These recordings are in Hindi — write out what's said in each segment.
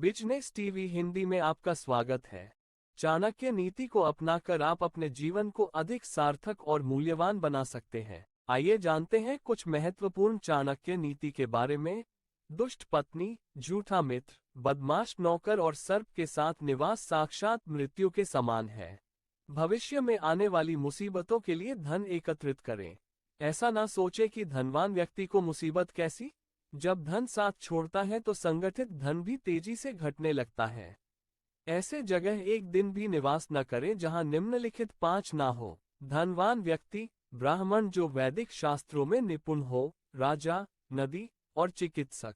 बिजनेस टीवी हिंदी में आपका स्वागत है। चाणक्य नीति को अपनाकर आप अपने जीवन को अधिक सार्थक और मूल्यवान बना सकते हैं। आइए जानते हैं कुछ महत्वपूर्ण चाणक्य नीति के बारे में। दुष्ट पत्नी, झूठा मित्र, बदमाश नौकर और सर्प के साथ निवास साक्षात मृत्यु के समान है। भविष्य में आने वाली मुसीबतों के लिए धन एकत्रित करें। ऐसा ना सोचे कि धनवान व्यक्ति को मुसीबत कैसी। जब धन साथ छोड़ता है तो संगठित धन भी तेजी से घटने लगता है। ऐसे जगह एक दिन भी निवास न करें जहां निम्नलिखित 5 ना हो। धनवान व्यक्ति, ब्राह्मण जो वैदिक शास्त्रों में निपुण हो, राजा, नदी और चिकित्सक।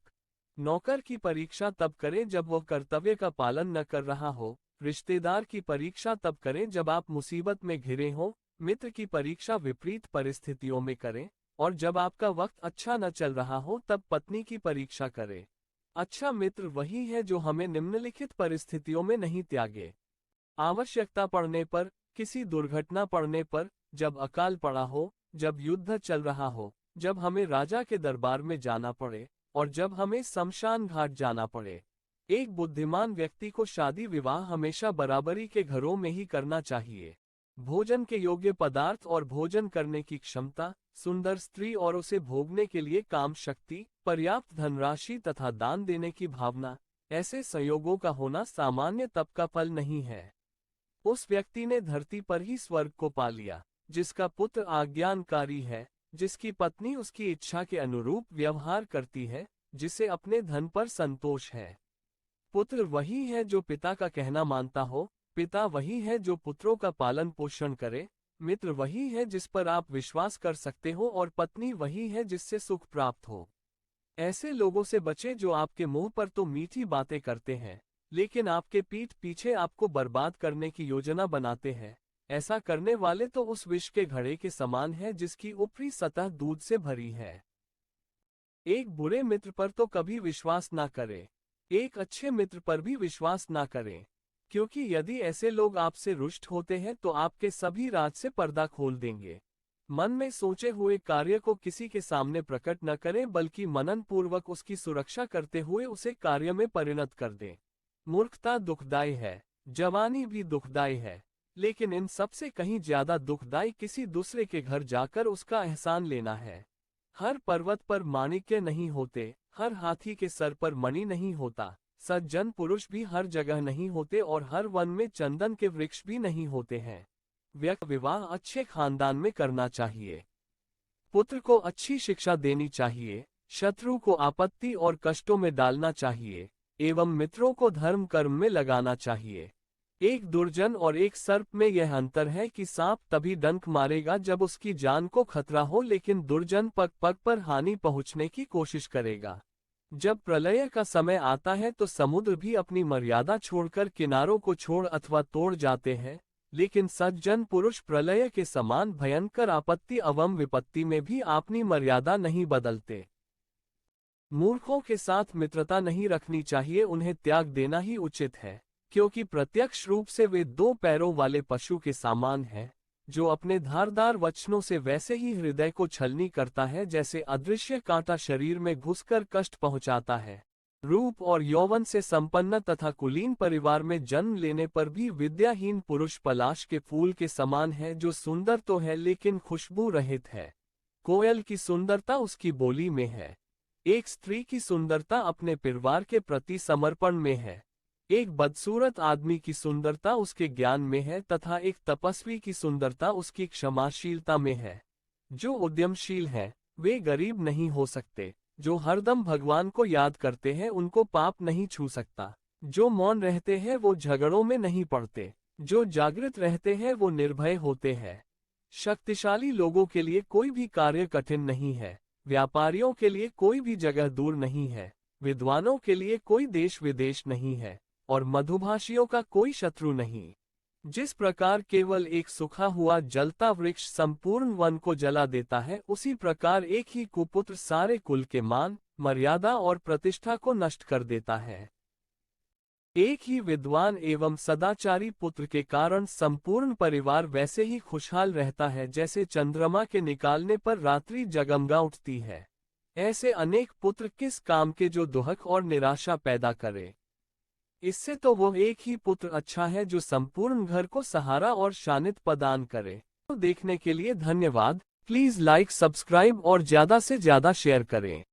नौकर की परीक्षा तब करें जब वह कर्तव्य का पालन न कर रहा हो। रिश्तेदार की परीक्षा तब करें जब आप मुसीबत में घिरे हों। मित्र की परीक्षा विपरीत परिस्थितियों में करें, और जब आपका वक्त अच्छा न चल रहा हो तब पत्नी की परीक्षा करें। अच्छा मित्र वही है जो हमें निम्नलिखित परिस्थितियों में नहीं त्यागे। आवश्यकता पड़ने पर, किसी दुर्घटना पड़ने पर, जब अकाल पड़ा हो, जब युद्ध चल रहा हो, जब हमें राजा के दरबार में जाना पड़े, और जब हमें शमशान घाट जाना पड़े। एक बुद्धिमान व्यक्ति को शादी विवाह हमेशा बराबरी के घरों में ही करना चाहिए। भोजन के योग्य पदार्थ और भोजन करने की क्षमता, सुंदर स्त्री और उसे भोगने के लिए काम शक्ति, पर्याप्त धनराशि तथा दान देने की भावना, ऐसे संयोगों का होना सामान्य तप का फल नहीं है। उस व्यक्ति ने धरती पर ही स्वर्ग को पा लिया, जिसका पुत्र आज्ञाकारी है, जिसकी पत्नी उसकी इच्छा के अनुरूप व्यवहार करती है, जिसे अपने धन पर संतोष है। पुत्र वही है जो पिता का कहना मानता हो, पिता वही है जो पुत्रों का पालन पोषण करे, मित्र वही है जिस पर आप विश्वास कर सकते हो, और पत्नी वही है जिससे सुख प्राप्त हो। ऐसे लोगों से बचें जो आपके मुंह पर तो मीठी बातें करते हैं, लेकिन आपके पीठ पीछे आपको बर्बाद करने की योजना बनाते हैं। ऐसा करने वाले तो उस विष के घड़े के समान है जिसकी ऊपरी सतह दूध से भरी है। एक बुरे मित्र पर तो कभी विश्वास ना करें, एक अच्छे मित्र पर भी विश्वास ना करें, क्योंकि यदि ऐसे लोग आपसे रुष्ट होते हैं तो आपके सभी राज से पर्दा खोल देंगे। मन में सोचे हुए कार्य को किसी के सामने प्रकट न करें, बल्कि मनन पूर्वक उसकी सुरक्षा करते हुए उसे कार्य में परिणत कर दें। मूर्खता दुखदायी है, जवानी भी दुखदायी है, लेकिन इन सबसे कहीं ज्यादा दुखदायी किसी दूसरे के घर जाकर उसका एहसान लेना है। हर पर्वत पर माणिक्य नहीं होते, हर हाथी के सर पर मणि नहीं होता, सज्जन पुरुष भी हर जगह नहीं होते, और हर वन में चंदन के वृक्ष भी नहीं होते हैं। व्यक्ति विवाह अच्छे खानदान में करना चाहिए। पुत्र को अच्छी शिक्षा देनी चाहिए, शत्रु को आपत्ति और कष्टों में डालना चाहिए, एवं मित्रों को धर्म कर्म में लगाना चाहिए। एक दुर्जन और एक सर्प में यह अंतर है कि सांप तभी डंक मारेगा जब उसकी जान को खतरा हो, लेकिन दुर्जन पग पग पर हानि पहुंचने की कोशिश करेगा। जब प्रलय का समय आता है तो समुद्र भी अपनी मर्यादा छोड़कर किनारों को छोड़ अथवा तोड़ जाते हैं, लेकिन सज्जन पुरुष प्रलय के समान भयंकर आपत्ति एवं विपत्ति में भी अपनी मर्यादा नहीं बदलते। मूर्खों के साथ मित्रता नहीं रखनी चाहिए, उन्हें त्याग देना ही उचित है, क्योंकि प्रत्यक्ष रूप से वे 2 पैरों वाले पशु के समान हैं, जो अपने धारदार वचनों से वैसे ही हृदय को छलनी करता है जैसे अदृश्य कांटा शरीर में घुसकर कष्ट पहुंचाता है। रूप और यौवन से संपन्न तथा कुलीन परिवार में जन्म लेने पर भी विद्याहीन पुरुष पलाश के फूल के समान है, जो सुंदर तो है लेकिन खुशबू रहित है। कोयल की सुंदरता उसकी बोली में है, एक स्त्री की सुंदरता अपने परिवार के प्रति समर्पण में है। एक बदसूरत आदमी की सुंदरता उसके ज्ञान में है, तथा एक तपस्वी की सुंदरता उसकी क्षमाशीलता में है। जो उद्यमशील हैं, वे गरीब नहीं हो सकते, जो हरदम भगवान को याद करते हैं उनको पाप नहीं छू सकता। जो मौन रहते हैं वो झगड़ों में नहीं पड़ते, जो जागृत रहते हैं वो निर्भय होते हैं। शक्तिशाली लोगों के लिए कोई भी कार्य कठिन नहीं है, व्यापारियों के लिए कोई भी जगह दूर नहीं है, विद्वानों के लिए कोई देश विदेश नहीं है, और मधुभाषियों का कोई शत्रु नहीं। जिस प्रकार केवल एक सूखा हुआ जलता वृक्ष संपूर्ण वन को जला देता है, उसी प्रकार एक ही कुपुत्र सारे कुल के मान, मर्यादा और प्रतिष्ठा को नष्ट कर देता है। एक ही विद्वान एवं सदाचारी पुत्र के कारण संपूर्ण परिवार वैसे ही खुशहाल रहता है जैसे चंद्रमा के निकालने पर रात्रि जगमगा उठती है। ऐसे अनेक पुत्र किस काम के जो दुहक और निराशा पैदा करे। इससे तो वो एक ही पुत्र अच्छा है जो संपूर्ण घर को सहारा और शानित प्रदान करे। तो देखने के लिए धन्यवाद। प्लीज लाइक, सब्सक्राइब और ज्यादा से ज्यादा शेयर करें।